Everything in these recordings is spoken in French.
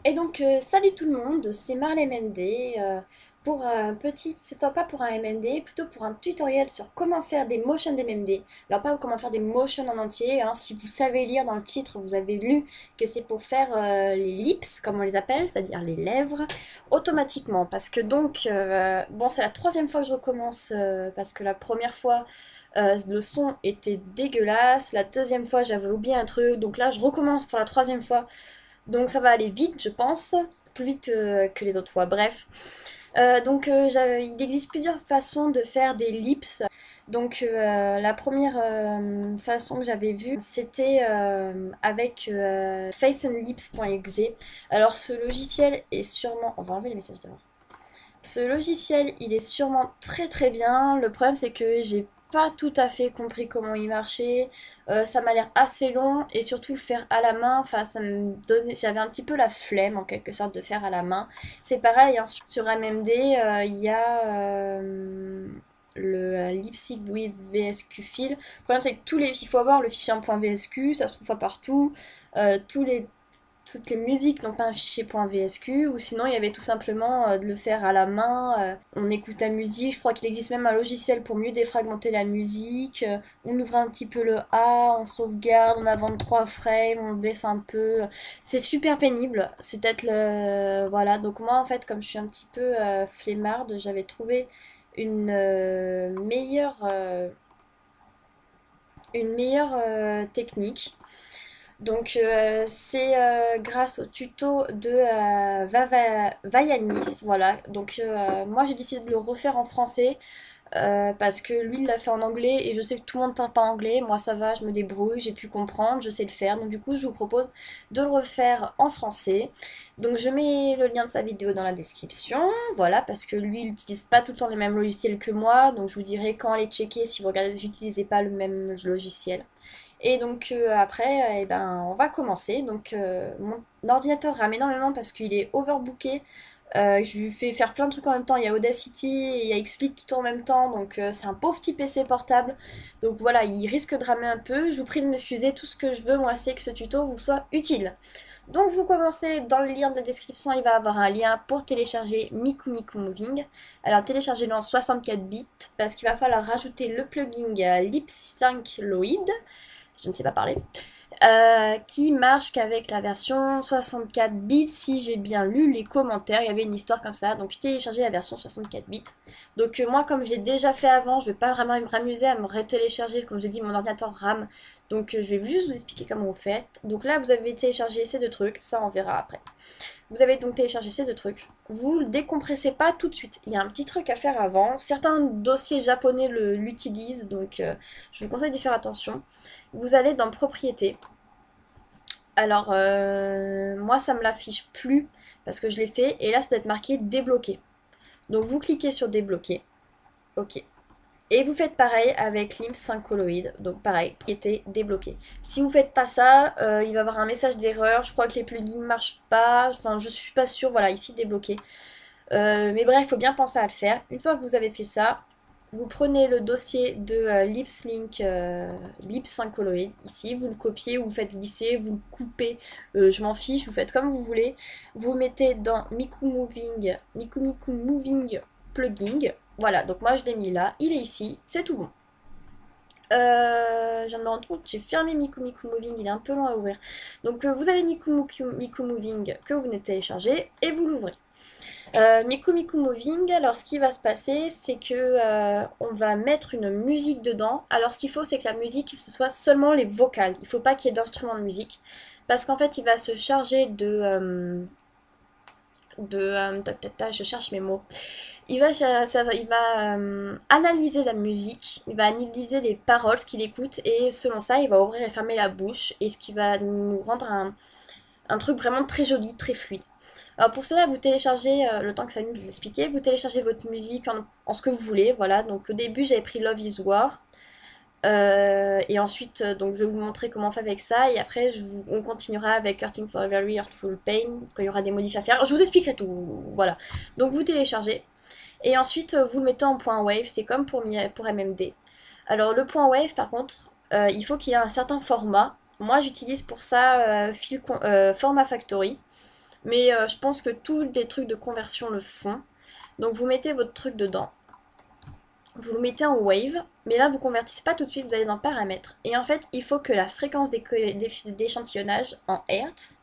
Et donc, salut tout le monde, c'est Marley MND pour un petit, c'est pas pour un MND, plutôt pour un tutoriel sur comment faire des motions d'MMD. Alors pas comment faire des motions en entier, hein. Si vous savez lire dans le titre, vous avez lu que c'est pour faire les lips, comme on les appelle, c'est-à-dire les lèvres, automatiquement. Parce que donc, bon, c'est la troisième fois que je recommence, parce que la première fois, le son était dégueulasse, la deuxième fois j'avais oublié un truc, donc là je recommence pour la troisième fois donc ça va aller vite, je pense, plus vite que les autres fois. Bref. Il existe plusieurs façons de faire des lips. Donc la première façon que j'avais vue, c'était avec faceandlips.exe. Alors ce logiciel est sûrement... On va enlever les messages d'abord. Ce logiciel, il est sûrement très très bien. Le problème, c'est que j'ai pas tout à fait compris comment il marchait. Ça m'a l'air assez long et surtout le faire à la main, enfin ça me donnait, j'avais un petit peu la flemme en quelque sorte de faire à la main. C'est pareil, hein, sur MMD, il y a le Lipstick with VSQ file. Le problème c'est que il faut avoir le fichier en .vsq, ça se trouve pas partout. Tous les toutes les musiques n'ont pas un fichier .vsq, ou sinon il y avait tout simplement de le faire à la main. On écoute la musique, je crois qu'il existe même un logiciel pour mieux défragmenter la musique. On ouvre un petit peu le A, on sauvegarde, on avance 3 frames, on le baisse un peu. C'est super pénible, c'est peut-être le... Voilà, donc moi en fait comme je suis un petit peu flemmarde, j'avais trouvé une meilleure technique. Donc c'est grâce au tuto de Vayanis, voilà. Donc moi j'ai décidé de le refaire en français parce que lui il l'a fait en anglais et je sais que tout le monde parle pas anglais. Moi ça va, je me débrouille, j'ai pu comprendre, je sais le faire. Donc du coup je vous propose de le refaire en français. Donc je mets le lien de sa vidéo dans la description, voilà, parce que lui il n'utilise pas tout le temps les mêmes logiciels que moi. Donc je vous dirai quand aller checker si vous regardez, vous n'utilisez pas le même logiciel. Et donc après, eh ben, on va commencer. Donc mon ordinateur rame énormément parce qu'il est overbooké. Je lui fais faire plein de trucs en même temps. Il y a Audacity et il y a XSplit qui tourne en même temps. Donc c'est un pauvre petit PC portable. Donc voilà, il risque de ramer un peu. Je vous prie de m'excuser. Tout ce que je veux, moi, c'est que ce tuto vous soit utile. Donc vous commencez dans le lien de la description. Il va y avoir un lien pour télécharger Miku Miku Moving. Alors téléchargez-le en 64 bits parce qu'il va falloir rajouter le plugin Lip Loid, je ne sais pas parler, qui marche qu'avec la version 64 bits. Si j'ai bien lu les commentaires, il y avait une histoire comme ça, donc j'ai téléchargé la version 64 bits. Donc moi, comme je l'ai déjà fait avant, je vais pas vraiment m'amuser à me retélécharger. Comme j'ai dit, mon ordinateur RAM, donc je vais juste vous expliquer comment vous faites. Donc là, vous avez téléchargé ces deux trucs, ça on verra après. Vous avez donc téléchargé ces deux trucs. Vous le décompressez pas tout de suite. Il y a un petit truc à faire avant. Certains dossiers japonais l'utilisent, donc je vous conseille de faire attention. Vous allez dans Propriétés. Alors, moi, ça me l'affiche plus parce que je l'ai fait. Et là, ça doit être marqué débloqué. Donc, vous cliquez sur débloquer. OK. Et vous faites pareil avec l'IMS Syncoloid. Donc, pareil, propriété débloquée. Si vous faites pas ça, il va y avoir un message d'erreur. Je crois que les plugins marchent pas. Enfin, je suis pas sûre. Voilà, ici débloqué. Mais bref, il faut bien penser à le faire. Une fois que vous avez fait ça, vous prenez le dossier de LipSync, Syncoloid, ici, vous le copiez, vous le faites glisser, vous le coupez, je m'en fiche, vous faites comme vous voulez. Vous mettez dans Miku Miku Moving Plugin. Voilà, donc moi je l'ai mis là, il est ici, c'est tout bon. Je viens de me rendre compte, j'ai fermé Miku Miku Moving, il est un peu long à ouvrir. Donc vous avez Miku Miku Moving que vous venez de télécharger et vous l'ouvrez. Miku Miku Moving, alors ce qui va se passer, c'est que on va mettre une musique dedans. Alors ce qu'il faut, c'est que la musique, ce soit seulement les vocales. Il ne faut pas qu'il y ait d'instruments de musique. Parce qu'en fait, il va se charger je cherche mes mots. Il va analyser la musique, il va analyser les paroles, ce qu'il écoute, et selon ça, il va ouvrir et fermer la bouche, et ce qui va nous rendre un truc vraiment très joli, très fluide. Alors pour cela, vous téléchargez, le temps que ça allume, je vous expliquer, vous téléchargez votre musique en ce que vous voulez, voilà. Donc au début, j'avais pris Love is War. Et ensuite, donc je vais vous montrer comment on fait avec ça. Et après, on continuera avec Hurting for a Very Hurtful Pain, quand il y aura des modifs à faire. Je vous expliquerai tout, voilà. Donc vous téléchargez. Et ensuite, vous le mettez en point wave, c'est comme pour MMD. Alors le point wave, par contre, il faut qu'il ait un certain format. Moi, j'utilise pour ça format factory. Mais je pense que tous les trucs de conversion le font. Donc vous mettez votre truc dedans. Vous le mettez en wave, mais là vous convertissez pas tout de suite, vous allez dans paramètres. Et en fait, il faut que la fréquence d'échantillonnage en Hertz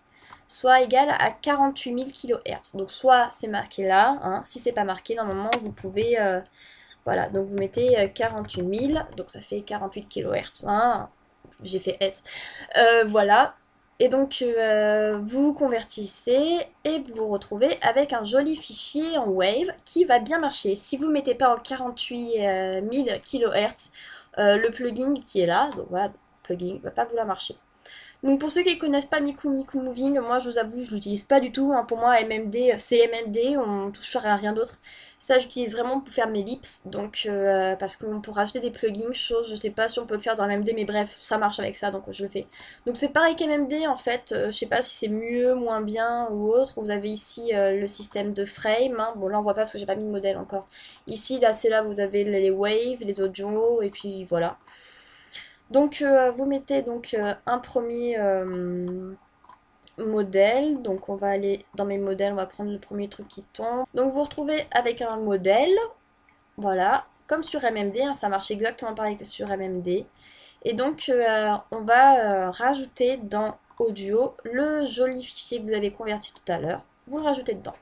soit égale à 48 000 kHz. Donc soit c'est marqué là, hein, si c'est pas marqué, normalement vous pouvez... voilà, donc vous mettez 48 000, donc ça fait 48 kHz. Hein, j'ai fait S. Voilà. Et donc, vous convertissez et vous vous retrouvez avec un joli fichier en Wave qui va bien marcher. Si vous ne mettez pas en 48 000 kHz, le plugin qui est là, donc voilà, le plugin ne va pas vouloir marcher. Donc pour ceux qui ne connaissent pas Miku Miku Moving, moi je vous avoue, je l'utilise pas du tout. Hein. Pour moi, MMD, c'est MMD, on ne touche à rien d'autre. Ça, j'utilise vraiment pour faire mes lips, donc parce qu'on peut rajouter des plugins, choses, je sais pas si on peut le faire dans MMD, mais bref, ça marche avec ça, donc je le fais. Donc c'est pareil qu'MMD en fait, je sais pas si c'est mieux, moins bien ou autre. Vous avez ici le système de frame, hein. Bon là on voit pas parce que j'ai pas mis de modèle encore. Ici, là c'est là vous avez les waves, les audios, et puis voilà. Donc vous mettez donc un premier modèle, donc on va aller dans mes modèles, on va prendre le premier truc qui tombe. Donc vous vous retrouvez avec un modèle, voilà, comme sur MMD, hein, ça marche exactement pareil que sur MMD. Et donc on va rajouter dans audio le joli fichier que vous avez converti tout à l'heure, vous le rajoutez dedans.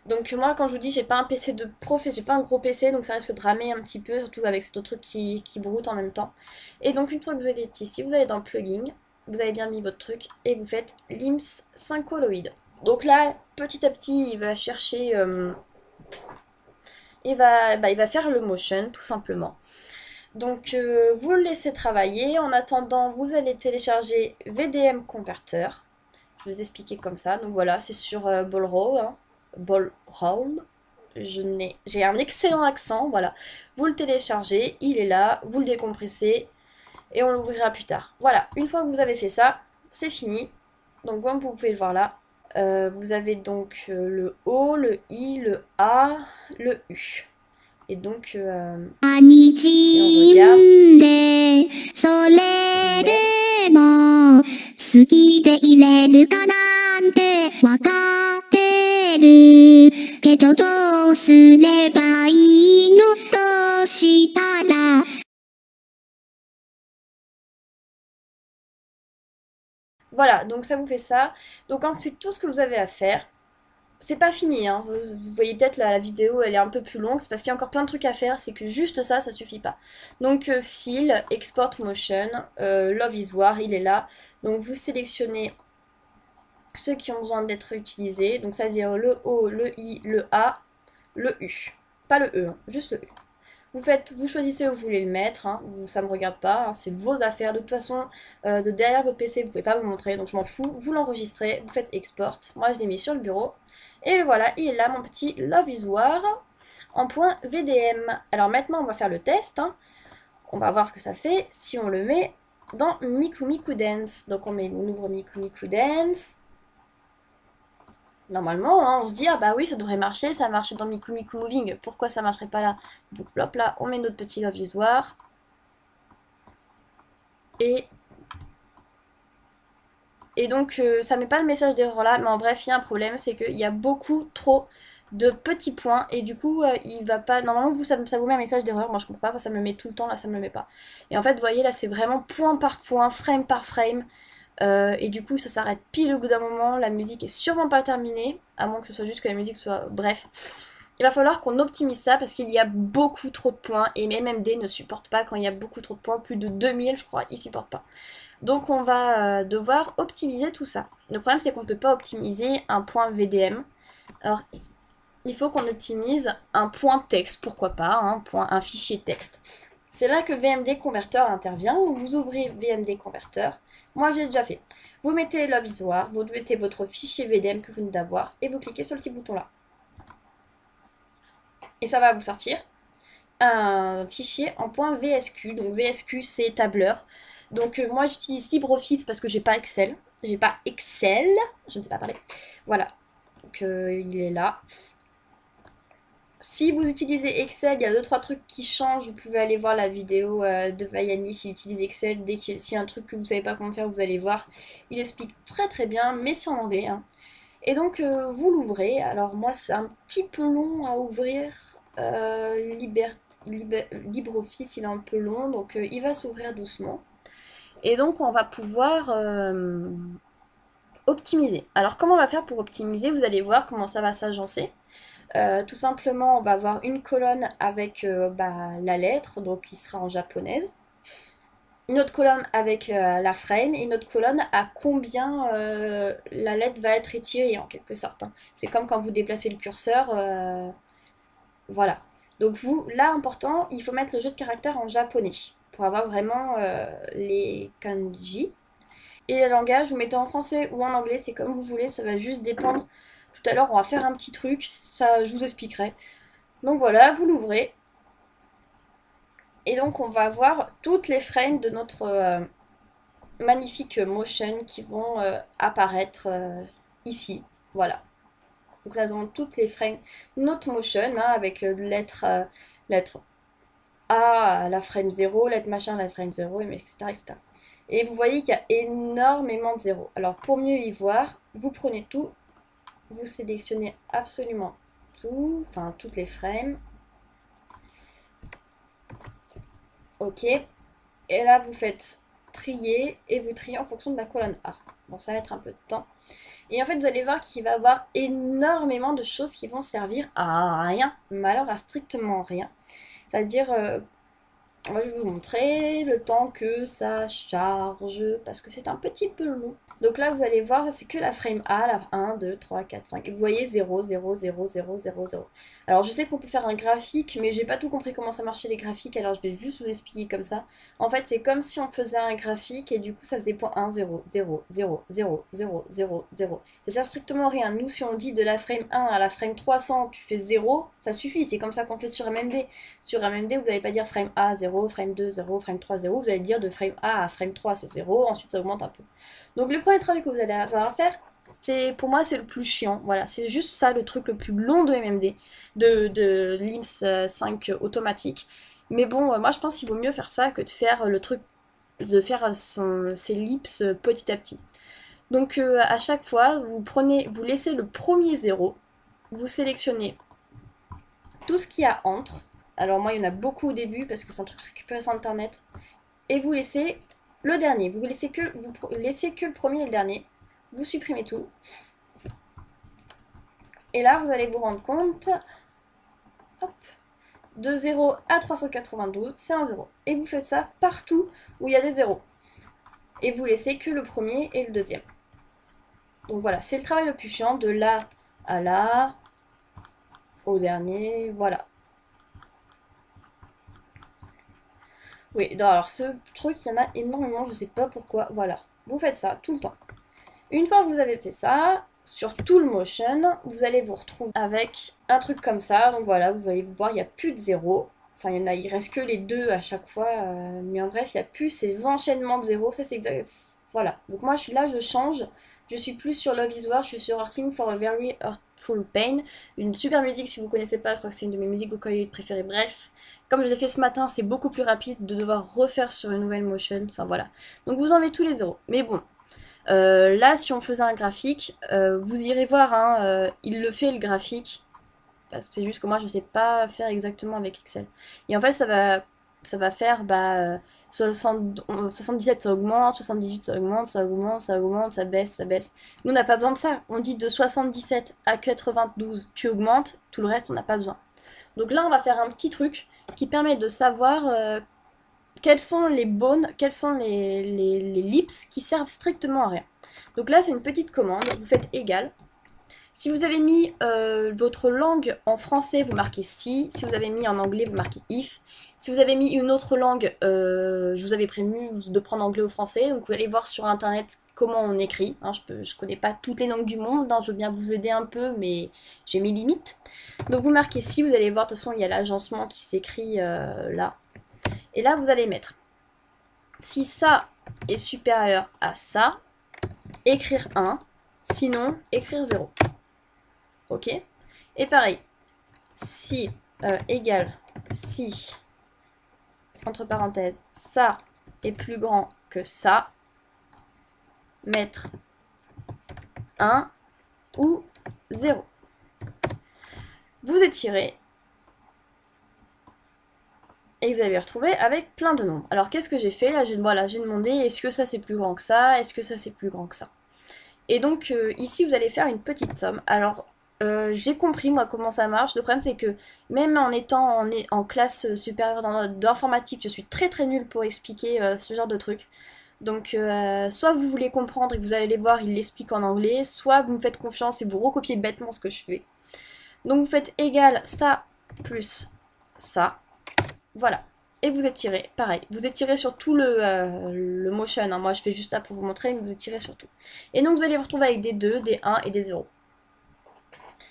Donc moi quand je vous dis j'ai pas un PC de prof et j'ai pas un gros PC donc ça risque de ramer un petit peu surtout avec cet autre truc qui broute en même temps. Et donc une fois que vous allez ici, vous allez dans plugin, vous avez bien mis votre truc et vous faites LIMS Syncoloid. Donc là petit à petit il va chercher, il va faire le motion tout simplement. Donc vous le laissez travailler, en attendant vous allez télécharger VDM Converter. Je vais vous expliquer comme ça, donc voilà c'est sur Ballroll, hein. Ballroll. J'ai un excellent accent, voilà. Vous le téléchargez, il est là, vous le décompressez et on l'ouvrira plus tard. Voilà, une fois que vous avez fait ça, c'est fini. Donc comme vous pouvez le voir là, vous avez donc le O, le I, le A, le U. Et donc, si on regarde, それでも好きでいれるかなんてわかってるけどどうすればいいのとしたら Voilà, donc ça vous fait ça. Donc ensuite, tout ce que vous avez à faire, c'est pas fini, hein. Vous voyez peut-être la vidéo, elle est un peu plus longue, c'est parce qu'il y a encore plein de trucs à faire, c'est que juste ça, ça suffit pas. Donc File, Export Motion, Love is War, il est là. Donc vous sélectionnez ceux qui ont besoin d'être utilisés, donc c'est-à-dire le O, le I, le A, le U. Pas le E, hein, juste le U. Vous choisissez où vous voulez le mettre, hein, ça me regarde pas, hein, c'est vos affaires. De toute façon, de derrière votre PC, vous pouvez pas me montrer, donc je m'en fous. Vous l'enregistrez, vous faites export. Moi, je l'ai mis sur le bureau. Et le voilà, il est là, mon petit Love is War en point .vdm. Alors maintenant, on va faire le test. Hein. On va voir ce que ça fait si on le met dans Miku Miku Dance. Donc on ouvre Miku Miku Dance. Normalement, hein, on se dit, ah bah oui, ça devrait marcher, ça a marché dans Miku Miku Moving, pourquoi ça marcherait pas là? Donc hop là, on met notre petit Love is War. Et donc, ça met pas le message d'erreur là, mais en bref, il y a un problème, c'est qu'il y a beaucoup trop de petits points, et du coup, il va pas... Normalement, ça vous met un message d'erreur, moi je comprends pas, ça me le met tout le temps, là ça me le met pas. Et en fait, vous voyez, là c'est vraiment point par point, frame par frame, et du coup, ça s'arrête pile au bout d'un moment. La musique est sûrement pas terminée, à moins que ce soit juste que la musique soit... Bref. Il va falloir qu'on optimise ça parce qu'il y a beaucoup trop de points. Et MMD ne supporte pas quand il y a beaucoup trop de points. Plus de 2000, je crois, il supporte pas. Donc on va devoir optimiser tout ça. Le problème, c'est qu'on ne peut pas optimiser un point VDM. Alors, il faut qu'on optimise un point texte. Pourquoi pas, hein, un fichier texte. C'est là que VMD Converter intervient. Vous ouvrez VMD Converter. Moi, j'ai déjà fait. Vous mettez Love is War, vous mettez votre fichier VDM que vous venez d'avoir et vous cliquez sur le petit bouton là. Et ça va vous sortir un fichier en point .vsq. Donc VSQ, c'est tableur. Donc moi, j'utilise LibreOffice parce que j'ai pas Excel. Je ne sais pas parler. Voilà. Donc il est là. Si vous utilisez Excel, il y a 2-3 trucs qui changent. Vous pouvez aller voir la vidéo de Vaiani s'il utilise Excel. S'il y a un truc que vous savez pas comment faire, vous allez voir. Il explique très très bien, mais c'est en anglais. Hein. Et donc vous l'ouvrez. Alors moi c'est un petit peu long à ouvrir. LibreOffice il est un peu long, donc il va s'ouvrir doucement. Et donc on va pouvoir optimiser. Alors comment on va faire pour optimiser? Vous allez voir comment ça va s'agencer. Tout simplement on va avoir une colonne avec la lettre, donc qui sera en japonaise. Une autre colonne avec la frame et une autre colonne à combien la lettre va être étirée en quelque sorte, hein. C'est comme quand vous déplacez le curseur, voilà. Donc vous, là important, il faut mettre le jeu de caractères en japonais pour avoir vraiment les kanji. Et le langage, vous mettez en français ou en anglais, c'est comme vous voulez, ça va juste dépendre. Tout à l'heure, on va faire un petit truc, ça je vous expliquerai. Donc voilà, vous l'ouvrez. Et donc on va voir toutes les frames de notre magnifiques motion qui vont apparaître ici. Voilà. Donc là, nous avons toutes les frames Note Motion, hein, avec lettre A à la frame 0, lettre machin à la frame 0, etc., etc. Et vous voyez qu'il y a énormément de zéros. Alors pour mieux y voir, vous prenez tout, vous sélectionnez absolument tout, enfin toutes les frames. Ok. Et là, vous faites trier et vous triez en fonction de la colonne A. Bon, ça va être un peu de temps. Et en fait, vous allez voir qu'il va y avoir énormément de choses qui vont servir à rien, mais alors à strictement rien. C'est-à-dire, moi je vais vous montrer le temps que ça charge, parce que c'est un petit peu long. Donc là, vous allez voir, c'est que la frame A, la 1, 2, 3, 4, 5. Et vous voyez 0, 0, 0, 0, 0, 0. Alors je sais qu'on peut faire un graphique, mais j'ai pas tout compris comment ça marchait les graphiques, alors je vais juste vous expliquer comme ça. En fait, c'est comme si on faisait un graphique et du coup ça faisait point 1, 0, 0, 0, 0, 0, 0, 0. Ça sert strictement à rien. Nous, si on dit de la frame 1 à la frame 300, tu fais 0, ça suffit. C'est comme ça qu'on fait sur MMD. Sur MMD, vous n'allez pas dire frame A, 0, frame 2, 0, frame 3, 0. Vous allez dire de frame A à frame 3, c'est 0. Ensuite, ça augmente un peu. Donc le premier travail que vous allez avoir à faire, c'est pour moi c'est le plus chiant. Voilà, c'est juste ça le truc le plus long de MMD, de LIMS 5 automatique. Mais bon, moi je pense qu'il vaut mieux faire ça que de faire le truc, de faire ses lips petit à petit. Donc à chaque fois, vous laissez le premier zéro, vous sélectionnez tout ce qu'il y a entre. Alors moi il y en a beaucoup au début parce que c'est un truc récupéré sur internet. Et vous laissez le dernier. Vous laissez que le premier et le dernier. Vous supprimez tout. Et là, vous allez vous rendre compte, hop, de 0 à 392, c'est un 0. Et vous faites ça partout où il y a des zéros. Et vous laissez que le premier et le deuxième. Donc voilà, c'est le travail le plus chiant, de là à là, au dernier, voilà. Oui, non, alors ce truc, il y en a énormément, je sais pas pourquoi, voilà. Vous faites ça tout le temps. Une fois que vous avez fait ça, sur tout le motion, vous allez vous retrouver avec un truc comme ça. Donc voilà, vous allez voir, il n'y a plus de zéro. Enfin, il reste que les deux à chaque fois. Mais en bref, il n'y a plus ces enchaînements de zéro. Ça, c'est exact. Voilà. Donc moi, je suis là, je change. Je suis plus sur Love is War, je suis sur Hurting for a Very Hurtful Pain. Une super musique, si vous connaissez pas, je crois que c'est une de mes musiques vocaloïdes préférées. Bref, comme je l'ai fait ce matin, c'est beaucoup plus rapide de devoir refaire sur une nouvelle motion. Enfin voilà. Donc vous enlevez tous les zéros. Mais bon, là, si on faisait un graphique, vous irez voir, hein, il le fait le graphique, parce que c'est juste que moi je sais pas faire exactement avec Excel. Et en fait, ça va faire 77 ça augmente, 78 ça augmente, ça augmente, ça augmente, ça baisse, ça baisse. Nous, on n'a pas besoin de ça. On dit de 77 à 92, tu augmentes, tout le reste, on n'a pas besoin. Donc là, on va faire un petit truc qui permet de savoir quels sont les bones, quels sont les lips qui servent strictement à rien. Donc là, c'est une petite commande, vous faites égal. Si vous avez mis votre langue en français, vous marquez si. Si vous avez mis en anglais, vous marquez if. Si vous avez mis une autre langue, je vous avais prévenu de prendre anglais ou français. Donc vous allez voir sur internet comment on écrit. Hein, je connais pas toutes les langues du monde, hein, je veux bien vous aider un peu, mais j'ai mes limites. Donc vous marquez si, vous allez voir, de toute façon il y a l'agencement qui s'écrit là. Et là, vous allez mettre, si ça est supérieur à ça, écrire 1, sinon écrire 0. Ok. Et pareil, si égale si, entre parenthèses, ça est plus grand que ça, mettre 1, ou 0. Vous étirez. Et vous allez vous retrouver avec plein de nombres. Alors qu'est-ce que j'ai fait là? J'ai demandé est-ce que ça c'est plus grand que ça? Est-ce que ça c'est plus grand que ça? Et donc ici vous allez faire une petite somme. Alors j'ai compris moi comment ça marche. Le problème c'est que même en étant en classe supérieure d'informatique, je suis très très nulle pour expliquer ce genre de trucs. Donc soit vous voulez comprendre et vous allez les voir, ils l'expliquent en anglais, soit vous me faites confiance et vous recopiez bêtement ce que je fais. Donc vous faites égal ça plus ça. Voilà. Et vous étirez, pareil. Vous étirez sur tout le motion. Hein. Moi, je fais juste ça pour vous montrer, mais vous étirez sur tout. Et donc, vous allez vous retrouver avec des 2, des 1 et des 0.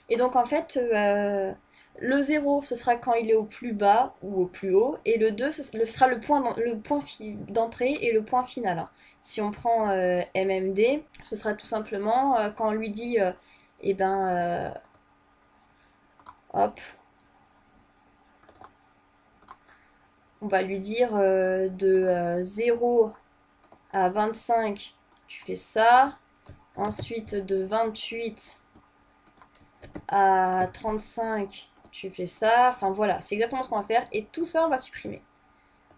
Et donc, en fait, le 0, ce sera quand il est au plus bas ou au plus haut. Et le 2, ce sera le point d'entrée et le point final. Hein. Si on prend MMD, ce sera tout simplement quand on lui dit, hop, on va lui dire de 0 à 25, tu fais ça. Ensuite, de 28 à 35, tu fais ça. Enfin voilà, c'est exactement ce qu'on va faire. Et tout ça, on va supprimer.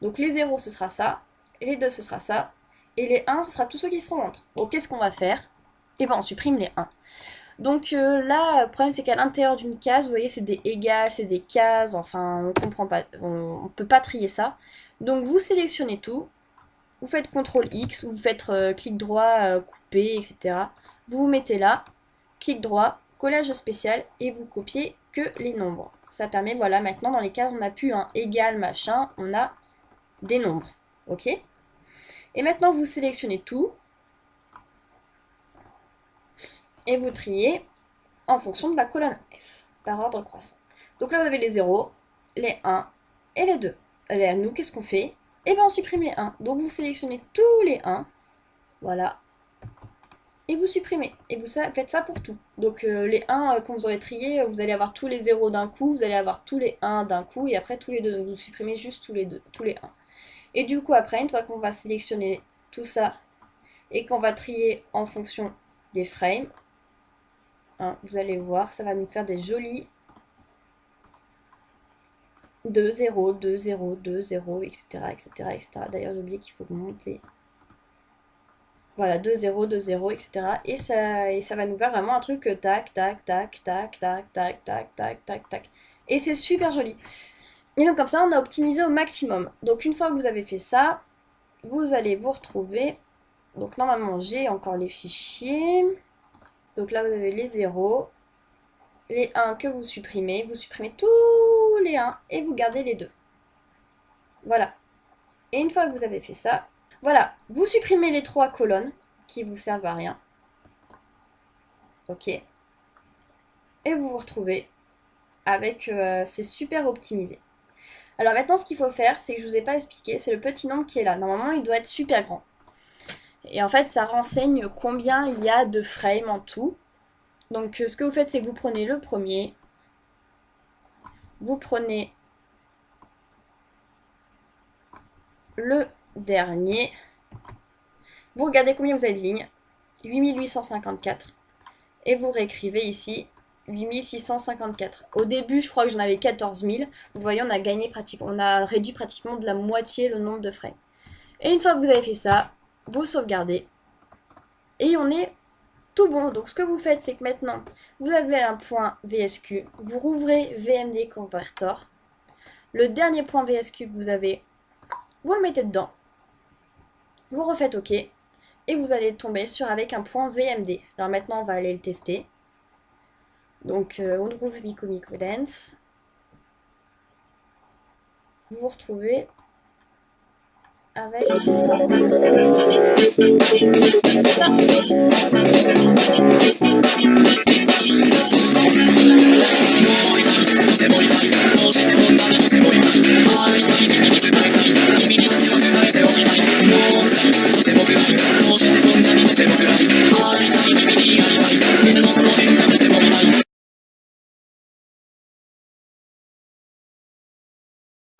Donc les 0, ce sera ça. Et les 2, ce sera ça. Et les 1, ce sera tous ceux qui seront entre. Donc qu'est-ce qu'on va faire? Eh bien, on supprime les 1. Donc là, le problème c'est qu'à l'intérieur d'une case, vous voyez, c'est des égales, c'est des cases, enfin, on comprend pas, on peut pas trier ça. Donc vous sélectionnez tout, vous faites CTRL X, ou vous faites clic droit, couper, etc. Vous vous mettez là, clic droit, collage spécial, et vous copiez que les nombres. Ça permet, voilà, maintenant dans les cases, on n'a plus un égal, machin, on a des nombres, ok? Et maintenant, vous sélectionnez tout, et vous triez en fonction de la colonne F, par ordre croissant. Donc là, vous avez les 0, les 1 et les 2. Allez, nous, qu'est-ce qu'on fait? Eh bien, on supprime les 1. Donc, vous sélectionnez tous les 1, voilà, et vous supprimez. Et vous faites ça pour tout. Donc, les 1, quand vous aurez trié, vous allez avoir tous les 0 d'un coup, vous allez avoir tous les 1 d'un coup, et après tous les 2. Donc, vous supprimez juste tous les 2, tous les 1. Et du coup, après, une fois qu'on va sélectionner tout ça, et qu'on va trier en fonction des frames, hein, vous allez voir, ça va nous faire des jolis 2, 0, 2, 0, 2, 0, etc. etc., etc. D'ailleurs, j'ai oublié qu'il faut monter. Voilà, 2, 0, 2, 0, etc. Et ça va nous faire vraiment un truc tac, tac, tac, tac, tac, tac, tac, tac, tac, tac. Et c'est super joli. Et donc comme ça, on a optimisé au maximum. Donc une fois que vous avez fait ça, vous allez vous retrouver. Donc normalement, j'ai encore les fichiers. Donc là, vous avez les 0, les 1 que vous supprimez tous les 1 et vous gardez les 2. Voilà. Et une fois que vous avez fait ça, voilà, vous supprimez les 3 colonnes qui vous servent à rien. Ok. Et vous vous retrouvez avec... c'est super optimisé. Alors maintenant, ce qu'il faut faire, c'est que je ne vous ai pas expliqué, c'est le petit nombre qui est là. Normalement, il doit être super grand. Et en fait, ça renseigne combien il y a de frames en tout. Donc ce que vous faites, c'est que vous prenez le premier, vous prenez le dernier, vous regardez combien vous avez de lignes, 8854, et vous réécrivez ici 8654. Au début, je crois que j'en avais 14 000. Vous voyez, on a réduit pratiquement de la moitié le nombre de frames. Et une fois que vous avez fait ça, vous sauvegardez, et on est tout bon. Donc ce que vous faites, c'est que maintenant, vous avez un point VSQ, vous rouvrez VMD Converter, le dernier point VSQ que vous avez, vous le mettez dedans, vous refaites OK, et vous allez tomber avec un point VMD. Alors maintenant, on va aller le tester. Donc on trouve Mico Dance. Vous vous retrouvez avec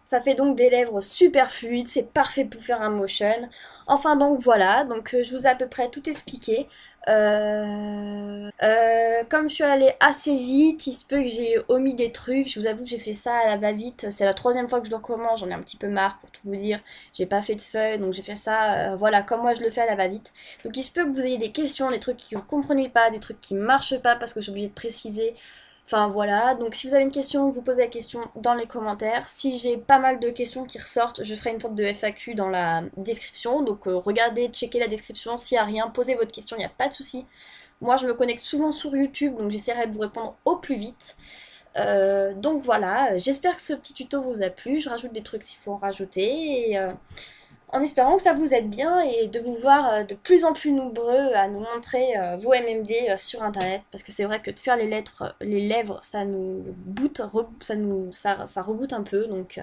Ça fait donc des lèvres super fluides, c'est parfait pour faire un motion. Enfin donc voilà, donc je vous ai à peu près tout expliqué. Comme je suis allée assez vite, il se peut que j'ai omis des trucs. Je vous avoue que j'ai fait ça à la va-vite. C'est la troisième fois que je le recommence, j'en ai un petit peu marre pour tout vous dire. J'ai pas fait de feuilles, donc j'ai fait ça, voilà, comme moi je le fais à la va-vite. Donc il se peut que vous ayez des questions, des trucs que vous comprenez pas, des trucs qui marchent pas parce que j'ai oublié de préciser. Enfin voilà, donc si vous avez une question, vous posez la question dans les commentaires. Si j'ai pas mal de questions qui ressortent, je ferai une sorte de FAQ dans la description. Donc regardez, checkez la description. S'il n'y a rien, posez votre question, il n'y a pas de souci. Moi je me connecte souvent sur YouTube, donc j'essaierai de vous répondre au plus vite. Donc voilà, j'espère que ce petit tuto vous a plu. Je rajoute des trucs s'il faut en rajouter. Et, en espérant que ça vous aide bien et de vous voir de plus en plus nombreux à nous montrer vos MMD sur internet, parce que c'est vrai que de faire les lèvres, ça nous boot, ça reboot un peu, donc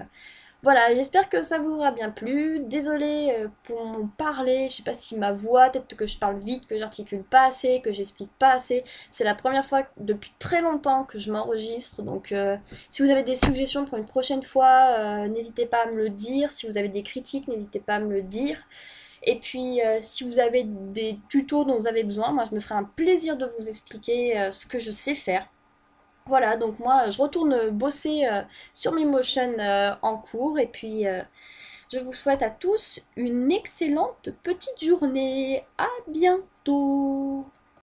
voilà, j'espère que ça vous aura bien plu. Désolée pour mon parler, je sais pas si ma voix, peut-être que je parle vite, que j'articule pas assez, que j'explique pas assez. C'est la première fois depuis très longtemps que je m'enregistre, donc si vous avez des suggestions pour une prochaine fois, n'hésitez pas à me le dire. Si vous avez des critiques, n'hésitez pas à me le dire. Et puis, si vous avez des tutos dont vous avez besoin, moi je me ferai un plaisir de vous expliquer ce que je sais faire. Voilà, donc moi je retourne bosser sur mes motions en cours et puis je vous souhaite à tous une excellente petite journée. À bientôt!